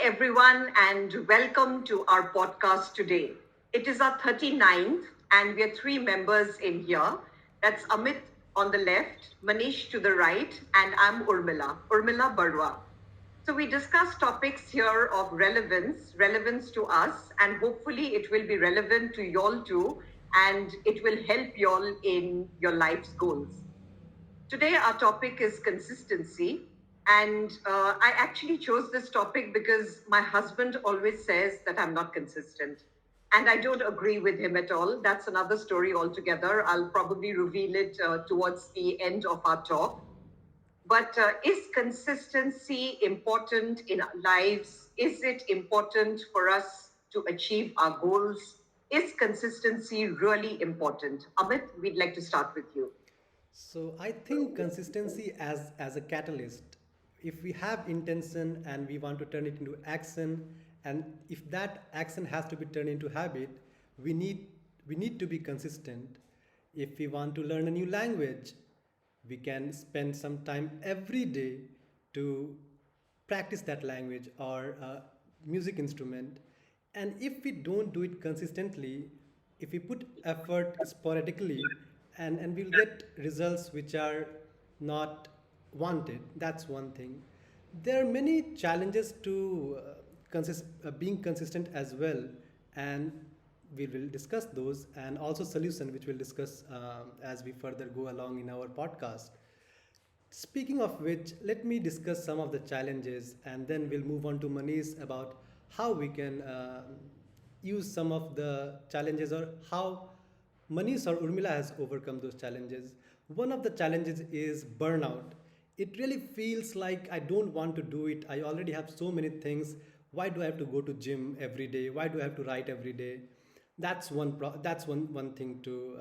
everyone, and welcome to our podcast today. It is our 39th, and we are three members in here. That's Amit on the left, Manish to the right, and I'm Urmila Barwa. So we discuss topics here of relevance to us, and hopefully it will be relevant to y'all too, and it will help y'all in your life's goals. Today, our topic is consistency. And I actually chose this topic because my husband always says that I'm not consistent. And I don't agree with him at all. That's another story altogether. I'll probably reveal it towards the end of our talk. But is consistency important in our lives? Is it important for us to achieve our goals? Is consistency really important? Amit, we'd like to start with you. So I think consistency as a catalyst. If we have intention and we want to turn it into action, and if that action has to be turned into habit, we need we need to be consistent. If we want to learn a new language, we can spend some time every day to practice that language or a music instrument. And if we don't do it consistently, if we put effort sporadically, and we'll get results which are not wanted. That's one thing. There are many challenges to being consistent as well, and we will discuss those, and also solution which we'll discuss as we further go along in our podcast. Speaking of which, let me discuss some of the challenges, and then we'll move on to Manish about how we can use some of the challenges, or how Manish or Urmila has overcome those challenges. One of the challenges is burnout. It really feels like I don't want to do it. I already have so many things. Why do I have to go to gym every day? Why do I have to write every day? That's one thing to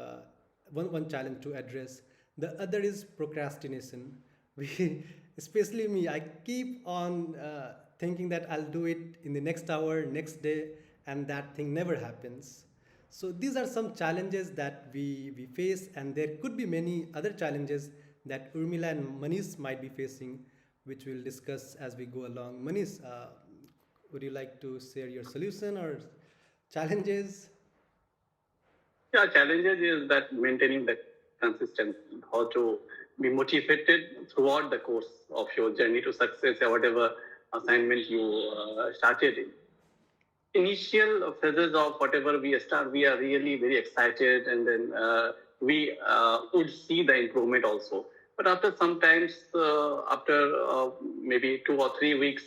one challenge to address. The other is procrastination. We, especially me, I keep on thinking that I'll do it in the next hour, next day, and that thing never happens. So these are some challenges that we face, and there could be many other challenges that Urmila and Manish might be facing, which we'll discuss as we go along. Manish, would you like to share your solution or challenges? Yeah, challenges is that maintaining the consistency, how to be motivated throughout the course of your journey to success or whatever assignment you started in. Initial phases of whatever we start, we are really very excited, and then we would see the improvement also. But after sometimes, after maybe 2 or 3 weeks,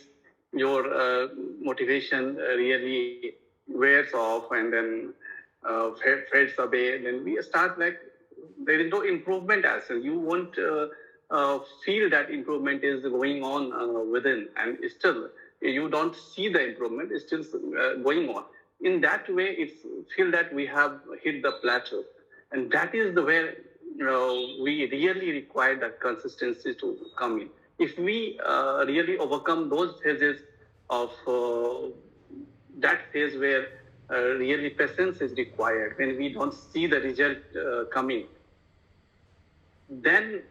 your motivation really wears off, and then fades away. Then we start like there is no improvement as well. You won't feel that improvement is going on within, and still you don't see the improvement is still going on. In that way, it's feel that we have hit the plateau, and that is the where we really require that consistency to come in. If we really overcome those phases of that phase where really patience is required, when we don't see the result coming, then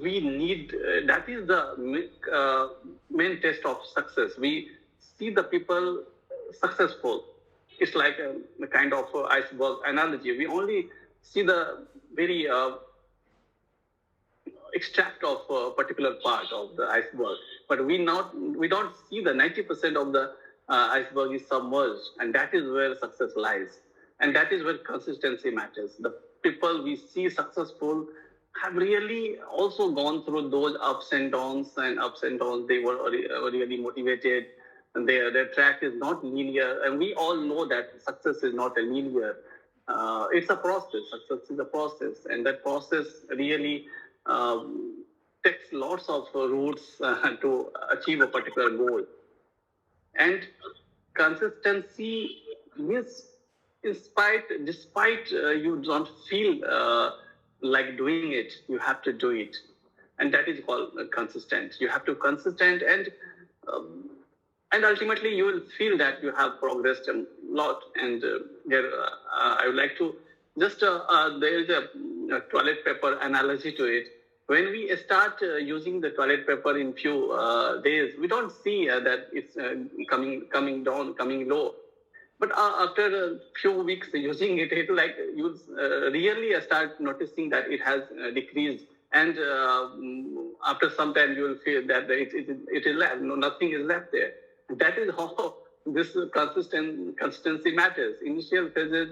we need that is the main test of success. We see the people successful. It's like a kind of iceberg analogy. We only see the very extract of a particular part of the iceberg, but we don't see the 90% of the iceberg is submerged, and that is where success lies, and that is where consistency matters. The people we see successful have really also gone through those ups and downs, They were really motivated, and their track is not linear. And we all know that success is not a linear. It's a process. Success is a process, and that process really takes lots of routes to achieve a particular goal. And consistency means, despite you don't feel like doing it, you have to do it, and that is called consistent. You have to consistent, um, and ultimately you will feel that you have progressed a lot. And I would like to just there is a toilet paper analogy to it, when we start using the toilet paper in few days, we don't see that it's coming down, coming low. But after a few weeks using it, it like you really start noticing that it has decreased. And after some time, you will feel that it is left. No, nothing is left there. That is how this consistency matters. Initial phases,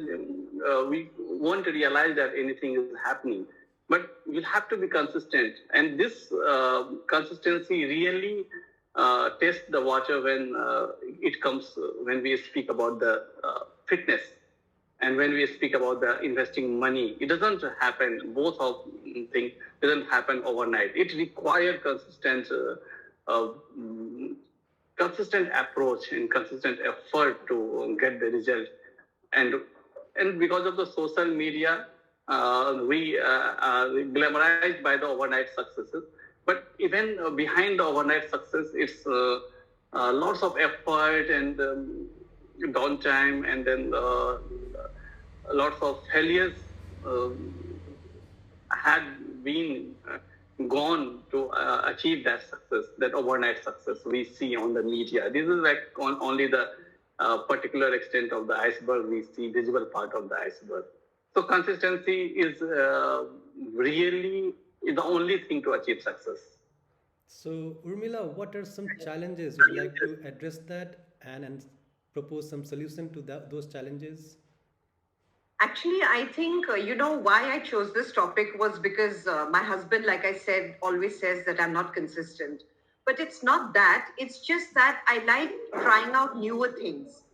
we won't realize that anything is happening, but we'll have to be consistent. And this consistency really test the water when it comes when we speak about the fitness, and when we speak about the investing money. It doesn't happen, both of things doesn't happen overnight. It requires consistent approach and consistent effort to get the result. And because of the social media, we are glamorized by the overnight successes. But even behind the overnight success, it's lots of effort and downtime, and then lots of failures had been gone to achieve that success, that overnight success we see on the media. This is like only the particular extent of the iceberg. We see visible part of the iceberg. So consistency is really the only thing to achieve success. So, Urmila, what are some challenges you'd like to address that and propose some solution to those challenges? Actually, I think, why I chose this topic was because my husband, like I said, always says that I'm not consistent. But it's not that, it's just that I like trying out newer things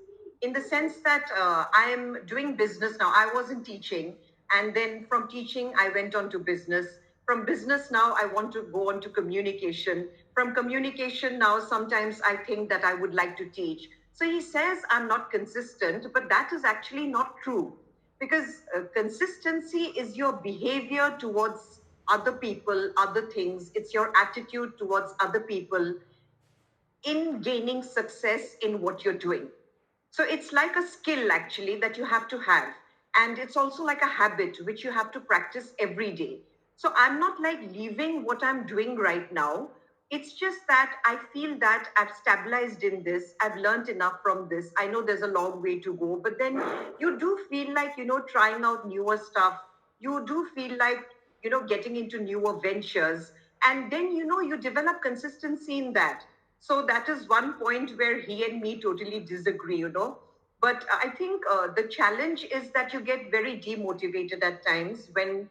in the sense that I am doing business now. I wasn't teaching. And then from teaching, I went on to business. From business, now I want to go on to communication. From communication, now sometimes I think that I would like to teach. So he says I'm not consistent, but that is actually not true, because consistency is your behavior towards other people, other things. It's your attitude towards other people in gaining success in what you're doing. So it's like a skill actually that you have to have. And it's also like a habit which you have to practice every day. So I'm not like leaving what I'm doing right now. It's just that I feel that I've stabilized in this. I've learned enough from this. I know there's a long way to go, but then you do feel like, trying out newer stuff. You do feel like, getting into newer ventures. And then, you develop consistency in that. So that is one point where he and me totally disagree. But I think the challenge is that you get very demotivated at times when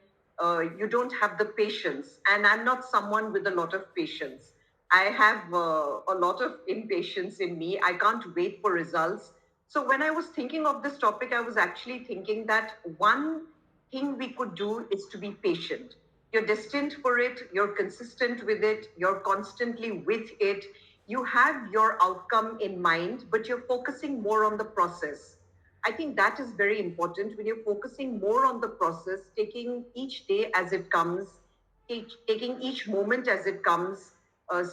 you don't have the patience. And I'm not someone with a lot of patience. I have a lot of impatience in me. I can't wait for results. So when I was thinking of this topic, I was actually thinking that one thing we could do is to be patient. You're destined for it, you're consistent with it, you're constantly with it, you have your outcome in mind, but you're focusing more on the process. I think that is very important when you're focusing more on the process, taking each day as it comes, taking each moment as it comes,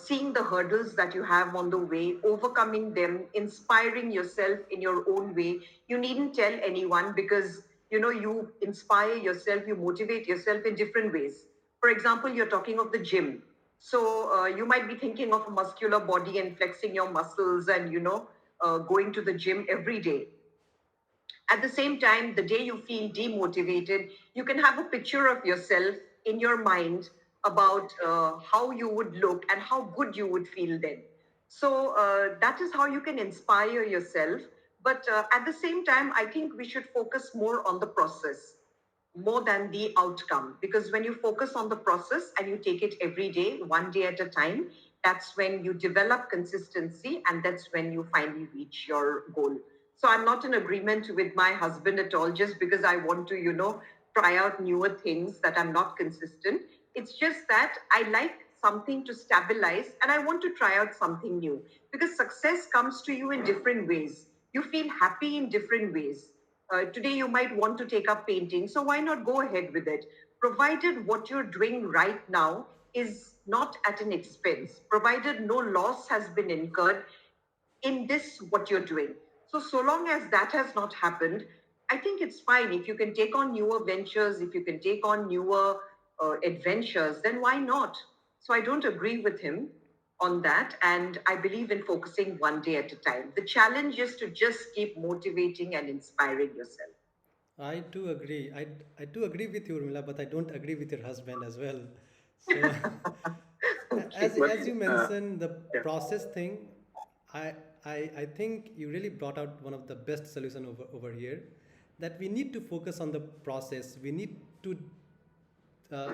seeing the hurdles that you have on the way, overcoming them, inspiring yourself in your own way. You needn't tell anyone because, you inspire yourself, you motivate yourself in different ways. For example, you're talking of the gym. So you might be thinking of a muscular body and flexing your muscles and, going to the gym every day. At the same time, the day you feel demotivated, you can have a picture of yourself in your mind about how you would look and how good you would feel then. So that is how you can inspire yourself. But at the same time, I think we should focus more on the process more than the outcome. Because when you focus on the process and you take it every day, one day at a time, that's when you develop consistency and that's when you finally reach your goal. So I'm not in agreement with my husband at all just because I want to, try out newer things that I'm not consistent. It's just that I like something to stabilize and I want to try out something new because success comes to you in different ways. You feel happy in different ways. Today you might want to take up painting, so why not go ahead with it? Provided what you're doing right now is not at an expense, provided no loss has been incurred in this, what you're doing. So long as that has not happened, I think it's fine if you can take on newer ventures, if you can take on newer adventures, then why not? So I don't agree with him on that. And I believe in focusing one day at a time. The challenge is to just keep motivating and inspiring yourself. I do agree. I do agree with you, Urmila, but I don't agree with your husband as well. So, Okay. But as you mentioned the yeah, process thing, I, I think you really brought out one of the best solution over here, that we need to focus on the process. We need to uh,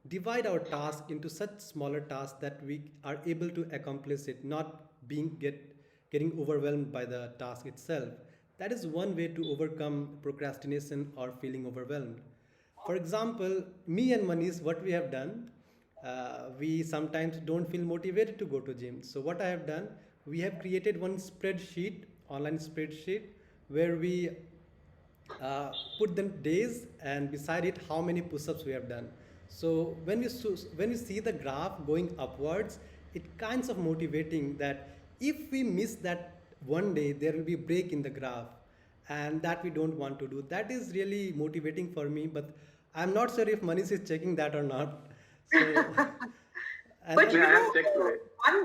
divide our task into such smaller tasks that we are able to accomplish it, not getting overwhelmed by the task itself. That is one way to overcome procrastination or feeling overwhelmed. For example, me and Manish, what we have done, we sometimes don't feel motivated to go to gym. So what I have done, we have created one spreadsheet, online spreadsheet, where we put the days and beside it how many push-ups we have done. So when you see the graph going upwards, it kinds of motivating that if we miss that one day, there will be a break in the graph, and that we don't want to do. That is really motivating for me, but I'm not sure if Manish is checking that or not. So, But and I have checked today.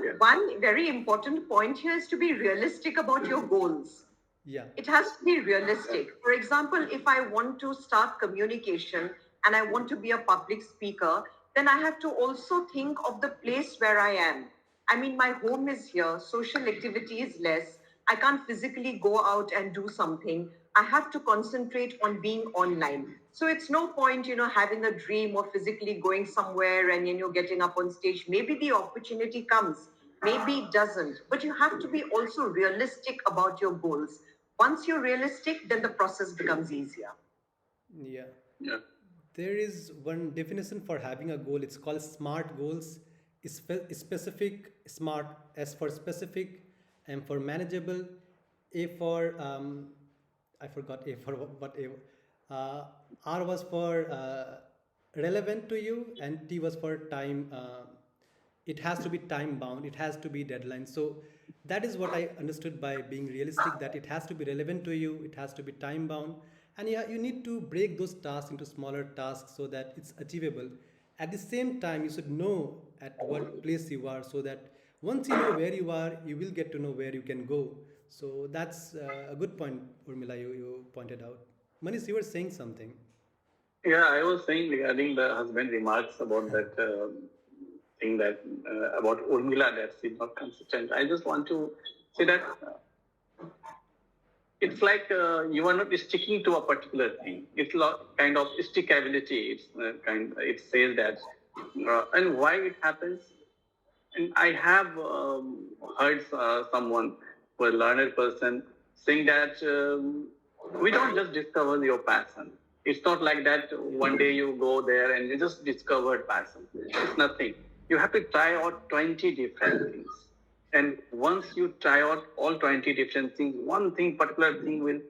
Yeah. one very important point here is to be realistic about your goals. yeah, It has to be realistic. For example, if I want to start communication and I want to be a public speaker, then I have to also think of the place where I am. I mean, my home is here, social activity is less. I can't physically go out and do something. I have to concentrate on being online. So it's no point, having a dream or physically going somewhere and, getting up on stage. Maybe the opportunity comes, maybe it doesn't. But you have to be also realistic about your goals. Once you're realistic, then the process becomes easier. yeah. Yeah. There is one definition for having a goal. It's called SMART goals. Specific, SMART, S for specific, M for manageable, A for I forgot A for what A. Uh, R was for relevant to you, and T was for time. It has to be time bound. It has to be deadline. So that is what I understood by being realistic. That it has to be relevant to you. It has to be time bound, and yeah, you need to break those tasks into smaller tasks so that it's achievable. At the same time, you should know at what place you are, so that once you know where you are, you will get to know where you can go. So that's a good point, Urmila, you pointed out. Manish, you were saying something. Yeah, I was saying regarding the husband remarks about that thing that about Urmila that she's not consistent. I just want to say that it's like you are not sticking to a particular thing. It's kind of stickability. It says that, and why it happens. And I have heard someone, who a learned person, saying that we don't just discover your passion. It's not like that one day you go there and you just discovered passion. It's nothing. You have to try out 20 different things. And once you try out all 20 different things, one thing, particular thing will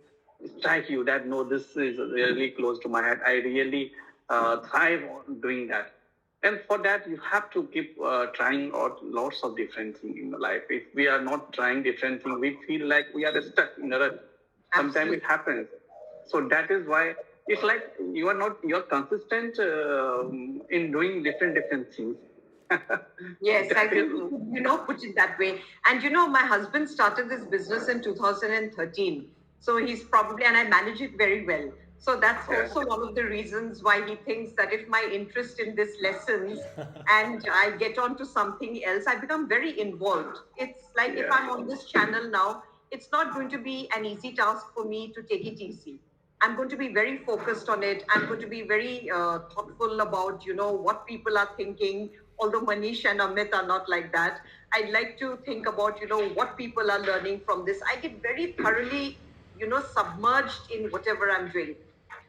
strike you that no, this is really close to my heart. I really thrive on doing that. And for that, you have to keep trying out lots of different things in life. If we are not trying different things, we feel like we are stuck in a rut. Sometimes Absolutely. it happens. So that is why it's like you're consistent in doing different things. Yes, I That is, think you could, put it that way. And my husband started this business in 2013. So he's probably, and I manage it very well. So that's yeah, also one of the reasons why he thinks that if my interest in this lessens and I get on to something else, I become very involved. It's like if yeah, I'm on this channel now, it's not going to be an easy task for me to take it easy. I'm going to be very focused on it. I'm going to be very thoughtful about, what people are thinking. Although Manish and Amit are not like that, I'd like to think about, what people are learning from this. I get very thoroughly, submerged in whatever I'm doing.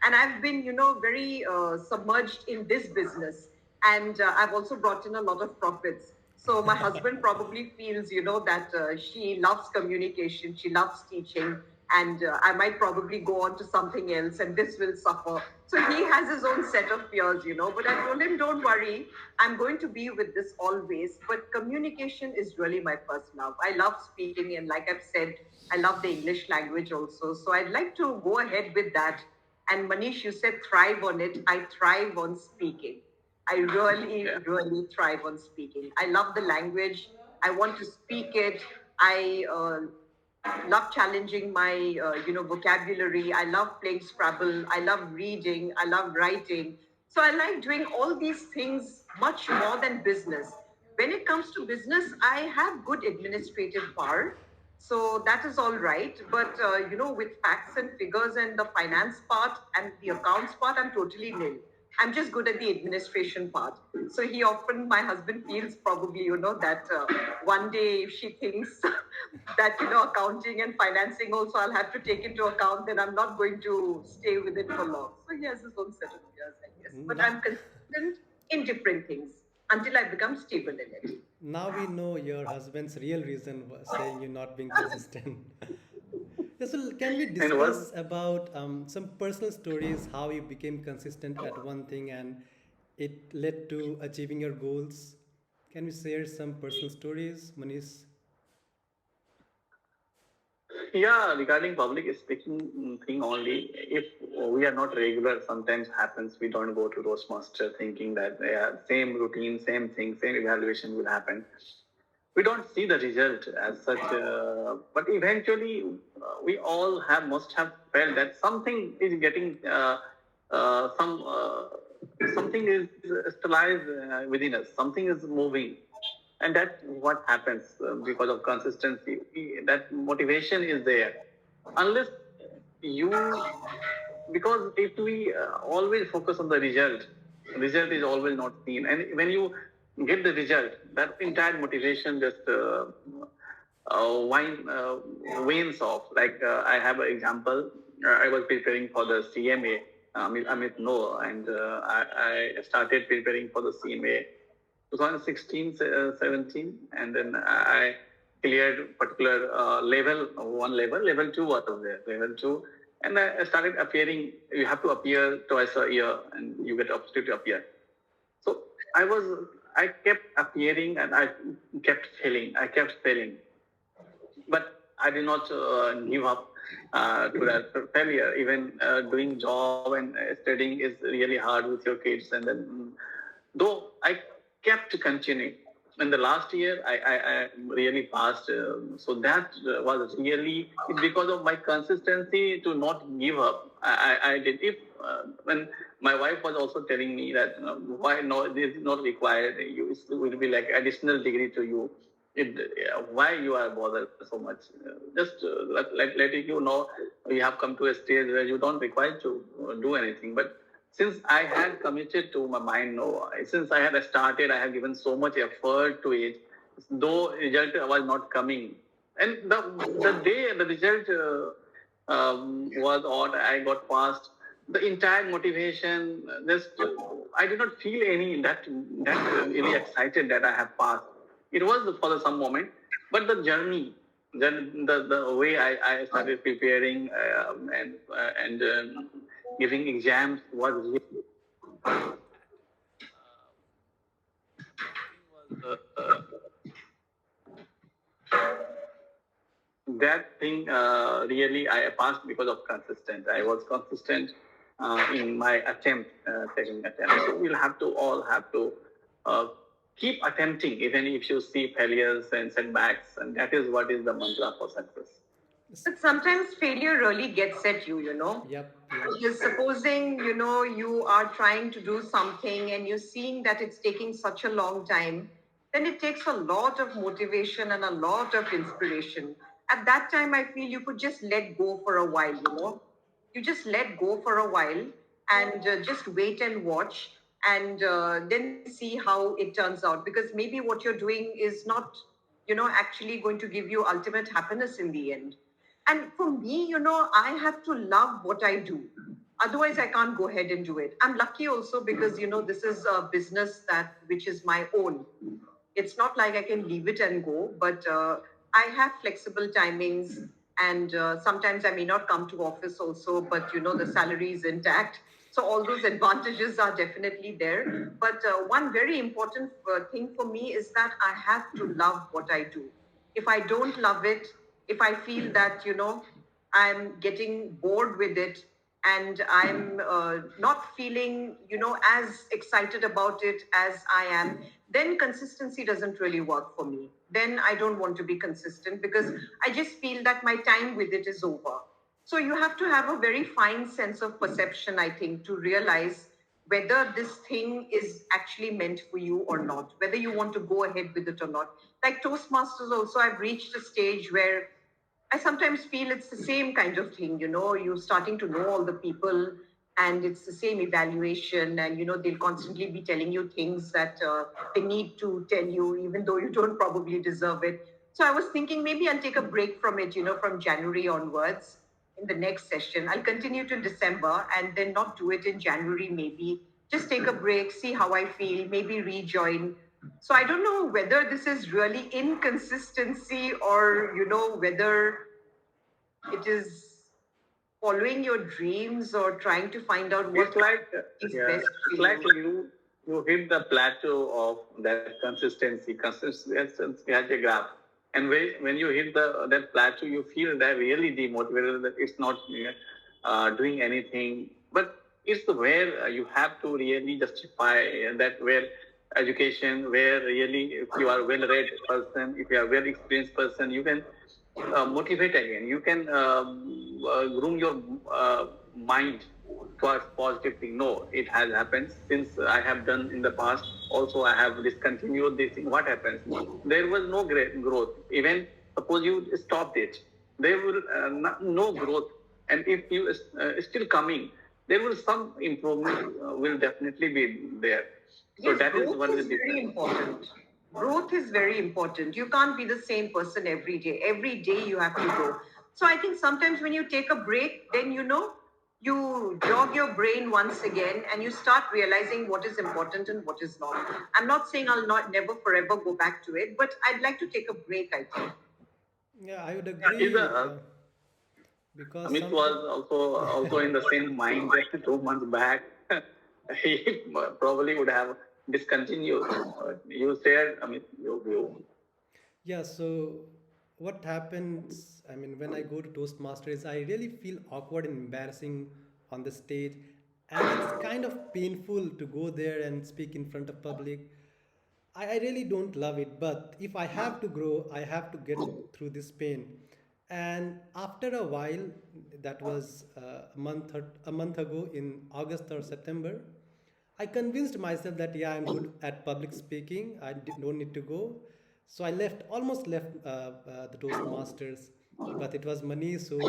And I've been, very submerged in this business. And I've also brought in a lot of profits. So my husband probably feels, that she loves communication, she loves teaching, and I might probably go on to something else, and this will suffer. So he has his own set of fears, But I told him, don't worry, I'm going to be with this always. But communication is really my first love. I love speaking, and like I've said, I love the English language also. So I'd like to go ahead with that. And Manish, you said thrive on it. I thrive on speaking. I really, Yeah. really thrive on speaking. I love the language. I want to speak it. I love challenging my vocabulary. I love playing Scrabble. I love reading. I love writing. So I like doing all these things much more than business. When it comes to business, I have good administrative power, so that is all right. But with facts and figures and the finance part and the accounts part, I'm totally nil. I'm just good at the administration part. So he often, my husband feels probably, that one day if she thinks that, accounting and financing also I'll have to take into account, then I'm not going to stay with it for long. So he has his own set of fears, I guess. But Now, I'm consistent in different things until I become stable in it. now we know your husband's real reason saying you're not being consistent. Yeah, so can we And one, discuss about some personal stories how you became consistent at one thing and it led to achieving your goals? Can we share some personal stories, Manish? yeah, regarding public speaking thing only, if we are not regular, sometimes happens we don't go to Roastmaster thinking that yeah, same routine, same thing, same evaluation will happen. We don't see the result as such, but eventually we all have must have felt that something is getting something is stabilized within us, something is moving, and that's what happens because of consistency. That motivation is there, unless you, because if we always focus on the result is always not seen, and when you get the result, that entire motivation just wanes off. Like I have an example. I was preparing for the CMA, Amit know, and I started preparing for the CMA 2016, 17, and then I cleared particular level two was there, level two, and I started appearing. You have to appear twice a year, and you get opportunity to appear. So I kept appearing, and I kept failing. I kept failing, but I did not give up to that failure. Even doing job and studying is really hard with your kids, and then though I kept continuing. In the last year, I really passed. So that was really it's because of my consistency to not give up. I did. If when my wife was also telling me that why not this is not required, you it will be like additional degree to you. Why you are bothered so much? Just letting you know you have come to a stage where you don't require to do anything, but since I had committed to my mind, no, since I had started, I have given so much effort to it, though result was not coming. And the day the result was odd, I got passed. The entire motivation, just I did not feel any that really excited that I have passed. It was for some moment, but the journey, the way I started preparing and giving exams was really that thing really I passed because of consistent. I was consistent in my taking attempt. So we'll have to all have to uh, keep attempting, even if you see failures and setbacks, and that is what is the mantra for success. But sometimes failure really gets at you. Yep, yep. Because supposing, you are trying to do something and you're seeing that it's taking such a long time, then it takes a lot of motivation and a lot of inspiration. At that time, I feel you could just let go for a while. You just let go for a while and just wait and watch and then see how it turns out. Because maybe what you're doing is not, actually going to give you ultimate happiness in the end. And for me, I have to love what I do. Otherwise, I can't go ahead and do it. I'm lucky also because, this is a business which is my own. It's not like I can leave it and go, but I have flexible timings, and sometimes I may not come to office also, but the salary is intact. So all those advantages are definitely there. But one very important thing for me is that I have to love what I do. If I don't love it, if I feel that I'm getting bored with it, and I'm not feeling, as excited about it as I am, then consistency doesn't really work for me. Then I don't want to be consistent because I just feel that my time with it is over. So you have to have a very fine sense of perception, I think, to realize whether this thing is actually meant for you or not, whether you want to go ahead with it or not. Like Toastmasters, also, I've reached a stage where I sometimes feel it's the same kind of thing, you're starting to know all the people and it's the same evaluation, and they'll constantly be telling you things that they need to tell you, even though you don't probably deserve it. So I was thinking maybe I'll take a break from it, from January onwards in the next session. I'll continue till December and then not do it in January, maybe. Just take a break, see how I feel, maybe rejoin. So I don't know whether this is really inconsistency or, whether it is following your dreams or trying to find out what It's like is yeah, best for it's like you. you hit the plateau of that consistency. Consistency has a graph, and when you hit that plateau, you feel that really demotivated, that it's not doing anything. But it's where you have to really justify that, where education, where really if you are well-read person, if you are well-experienced person, you can motivate again. You can groom your mind towards positive thing. No, it has happened since I have done in the past. Also, I have discontinued this thing. What happens? There was no great growth. Even suppose you stopped it, there will no growth. And if you still coming, there will some improvement will definitely be there. So Yes, that is growth one of the is very difference. important. Growth is very important. You can't be the same person every day. Every day you have to grow. So I think sometimes when you take a break, then you jog your brain once again and you start realizing what is important and what is not. I'm not saying I'll not never forever go back to it, but I'd like to take a break, I think. Yeah, I would Is agree because Amit something. was also in the same mind 2 months back. He probably would have discontinued. You said, Amit, you Yeah, so what happens, I mean, when I go to Toastmasters, I really feel awkward and embarrassing on the stage. And it's kind of painful to go there and speak in front of public. I really don't love it, but if I have to grow, I have to get through this pain. And after a while, that was a month ago in August or September, I convinced myself that yeah, I'm good at public speaking. Don't need to go. So I almost left the Toastmasters, but it was Manish who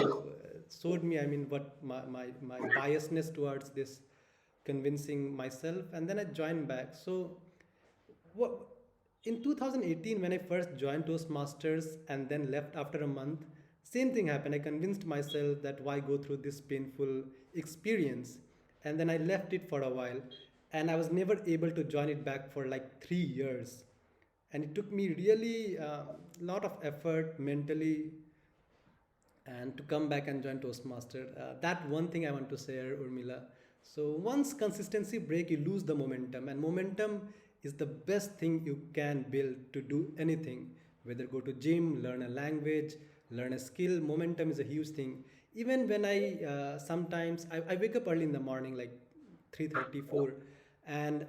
showed me. I mean, what my biasness towards this, convincing myself, and then I joined back. So what in 2018 when I first joined Toastmasters and then left after a month, same thing happened. I convinced myself that why go through this painful experience, and then I left it for a while, and I was never able to join it back for like 3 years, and it took me really a lot of effort mentally and to come back and join Toastmaster. That one thing I want to share, Urmila. So once consistency break, you lose the momentum, and momentum is the best thing you can build to do anything. Whether go to gym, learn a language, learn a skill, momentum is a huge thing. Even when I wake up early in the morning, like 3:34, and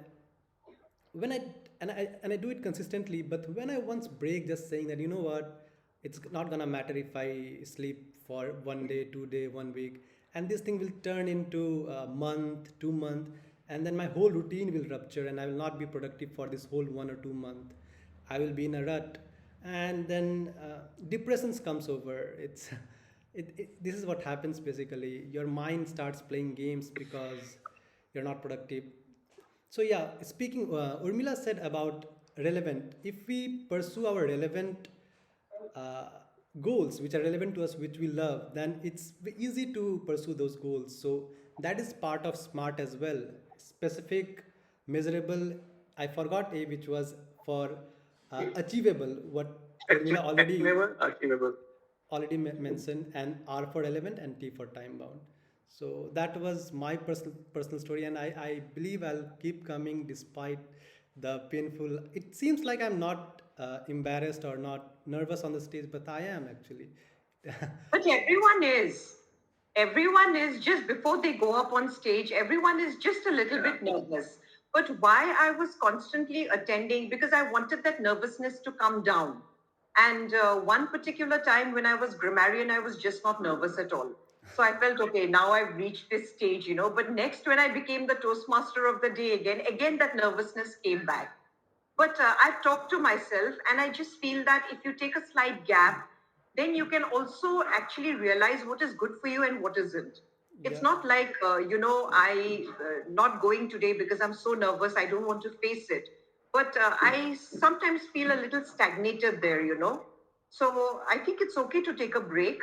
when I do it consistently, but when I once break, just saying that, you know what, it's not gonna matter if I sleep for 1 day, 2 day, 1 week, and this thing will turn into a month, 2 month, and then my whole routine will rupture, and I will not be productive for this whole 1 or 2 month. I will be in a rut, and then depressions comes over. This is what happens basically. Your mind starts playing games because you're not productive. So yeah, speaking, Urmila said about relevant. If we pursue our relevant uh, goals, which are relevant to us, which we love, then it's easy to pursue those goals. So that is part of SMART as well. Specific, measurable. I forgot A, which was for achievable. What Urmila achievable. already mentioned, and R for relevant and T for time bound. So that was my personal story, and I believe I'll keep coming despite the painful. It seems like I'm not embarrassed or not nervous on the stage, but I am actually. But everyone is. everyone is just before they go up on stage, everyone is just a little Yeah. bit nervous. But why I was constantly attending, because I wanted that nervousness to come down. And one particular time when I was grammarian, I was just not nervous at all. So I felt, okay, now I've reached this stage, you know. But next, when I became the Toastmaster of the day again that nervousness came back. But I've talked to myself, and I just feel that if you take a slight gap, then you can also actually realize what is good for you and what isn't. It's Yeah, not like, I not going today because I'm so nervous, I don't want to face it. But I sometimes feel a little stagnated there, you know. So I think it's okay to take a break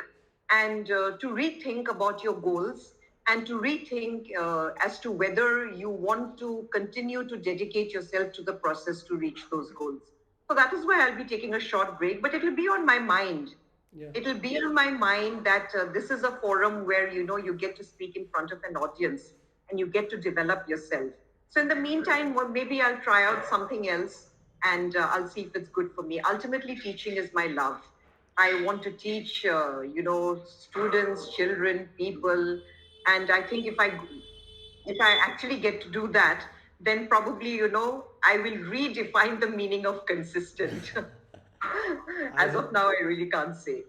and to rethink about your goals and to rethink as to whether you want to continue to dedicate yourself to the process to reach those goals. So that is why I'll be taking a short break, but it will be on my mind. yeah. It'll be on my mind that this is a forum where you get to speak in front of an audience and you get to develop yourself. So in the meantime, well, maybe I'll try out something else and I'll see if it's good for me. Ultimately, teaching is my love. I want to teach, students, children, people, and I think if I actually get to do that, then probably I will redefine the meaning of consistent. I As hope. of now, I really can't say.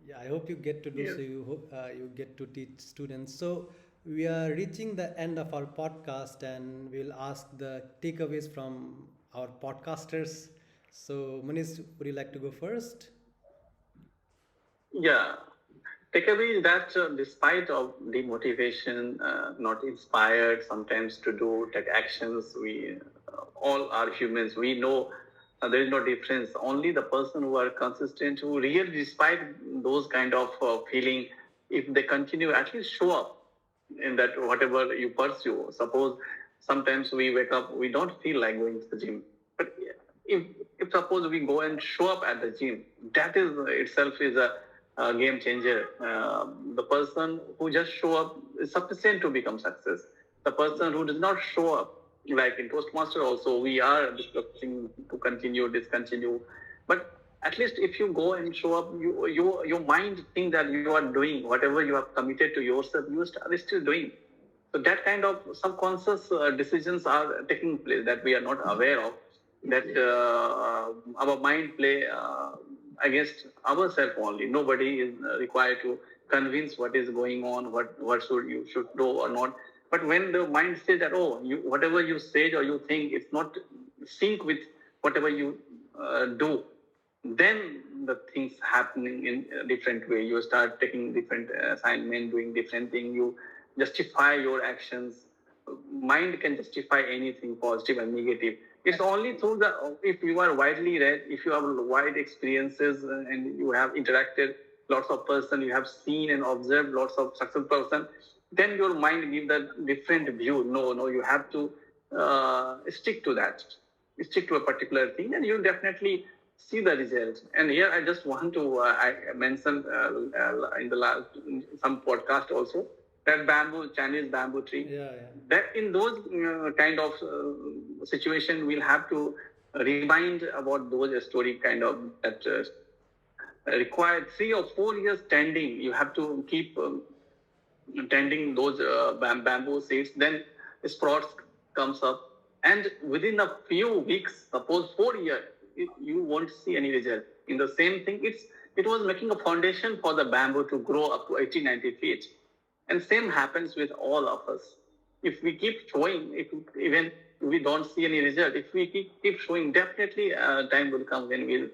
Yeah, I hope you get to do Yes. so. You hope you get to teach students. So we are reaching the end of our podcast, and we'll ask the takeaways from our podcasters. So Manish, would you like to go first? Yeah. Takeaway is that despite of demotivation, not inspired sometimes to do take actions, we all are humans. We know there is no difference. Only the person who are consistent, who really, despite those kind of feeling, if they continue, at least show up in that whatever you pursue. Suppose sometimes we wake up, we don't feel like going to the gym, but if if suppose we go and show up at the gym, that is itself is a game changer. The person who just show up is sufficient to become success. The person who does not show up, like in Toastmaster also, we are discussing to continue, discontinue, but at least if you go and show up, your mind think that you are doing whatever you have committed to yourself, you are still doing. So that kind of subconscious decisions are taking place that we are not aware of. That our mind play against ourselves only. Nobody is required to convince what is going on, what should do or not. But when the mind says that whatever you said or you think it's not sync with whatever you do, then the things happening in a different way. You start taking different assignment, doing different thing. You justify your actions. Mind can justify anything, positive and negative. It's only through if you are widely read, if you have wide experiences and you have interacted lots of person, you have seen and observed lots of successful person, then your mind gives that different view. No, you have to stick to that, stick to a particular thing, and you definitely see the results. And here I just want to I mentioned in the last in some podcast also that Chinese bamboo tree. Yeah, yeah. That in those kind of situation, we'll have to remind about those story kind of that required 3 or 4 years tending. You have to keep tending those bamboo seeds. Then sprouts comes up, and within a few weeks, suppose 4 years, you won't see any result. In the same thing, it was making a foundation for the bamboo to grow up to 80, 90 feet. And same happens with all of us. If we keep showing, even we don't see any result, if we keep showing, definitely time will come when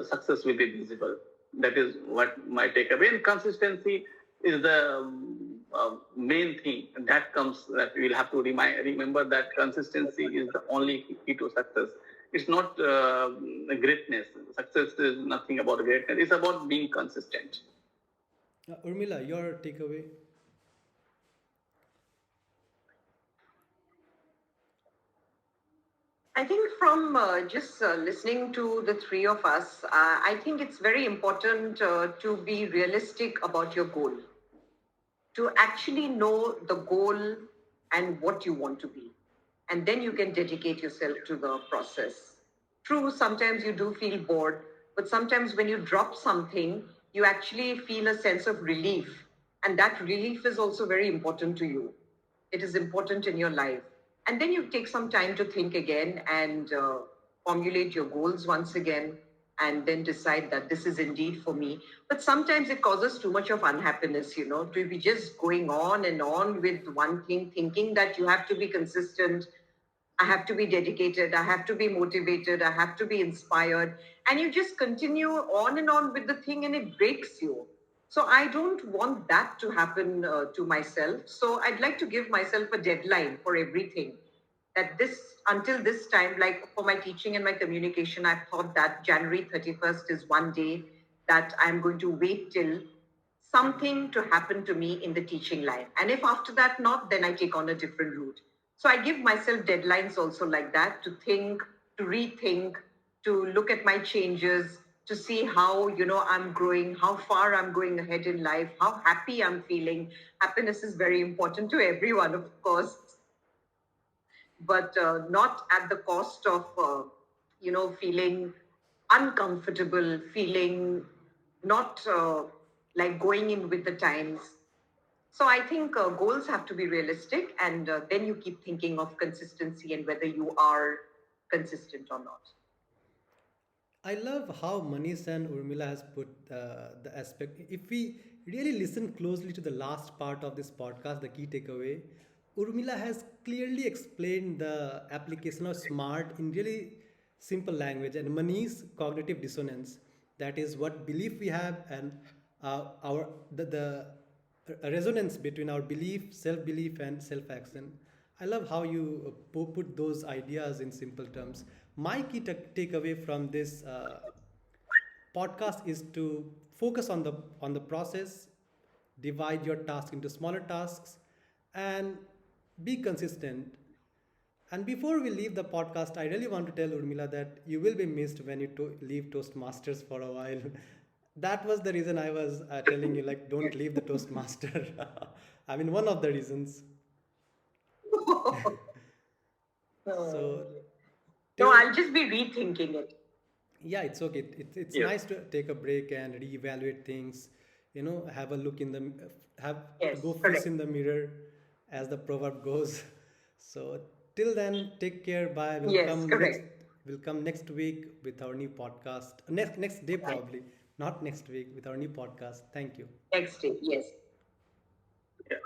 success will be visible. That is what my takeaway. And consistency is the main thing that comes, that we'll have to remember that consistency is the only key to success. It's not greatness. Success is nothing about greatness. It's about being consistent. Urmila, your takeaway? I think from just listening to the three of us, I think it's very important to be realistic about your goal, to actually know the goal and what you want to be. And then you can dedicate yourself to the process. True, sometimes you do feel bored, but sometimes when you drop something, you actually feel a sense of relief. and that relief is also very important to you. It is important in your life. And then you take some time to think again and formulate your goals once again, and then decide that this is indeed for me. But sometimes it causes too much of unhappiness, to be just going on and on with one thing, thinking that you have to be consistent, I have to be dedicated, I have to be motivated, I have to be inspired. And you just continue on and on with the thing and it breaks you. So I don't want that to happen to myself. So I'd like to give myself a deadline for everything. That this, until this time, like for my teaching and my communication, I've thought that January 31st is one day that I'm going to wait till something to happen to me in the teaching line. And if after that not, then I take on a different route. So I give myself deadlines also like that, to think, to rethink, to look at my changes, to see how, I'm growing, how far I'm going ahead in life, how happy I'm feeling. Happiness is very important to everyone, of course, but not at the cost of, feeling uncomfortable, feeling not like going in with the times. So I think goals have to be realistic, and then you keep thinking of consistency and whether you are consistent or not. I love how Manish and Urmila has put the aspect. If we really listen closely to the last part of this podcast, the key takeaway, Urmila has clearly explained the application of SMART in really simple language, and Manish cognitive dissonance. That is what belief we have and our the resonance between our belief, self belief, and self action. I love how you put those ideas in simple terms. My key takeaway from this podcast is to focus on the process, divide your task into smaller tasks, and be consistent. And before we leave the podcast, I really want to tell Urmila that you will be missed when you leave Toastmasters for a while. That was the reason I was telling you, like, don't leave the Toastmaster. I mean, one of the reasons. So, No, till I'll just be rethinking it. yeah, it's okay. It's Yes. nice to take a break and reevaluate things. Have a look in the have go Yes, face correct. in the mirror, as the proverb goes. So till then, take care. Bye. We'll Yes, come next. correct. We'll come next week with our new podcast. Next day Right. probably, not next week with our new podcast. Thank you. Next day, yes. Yeah.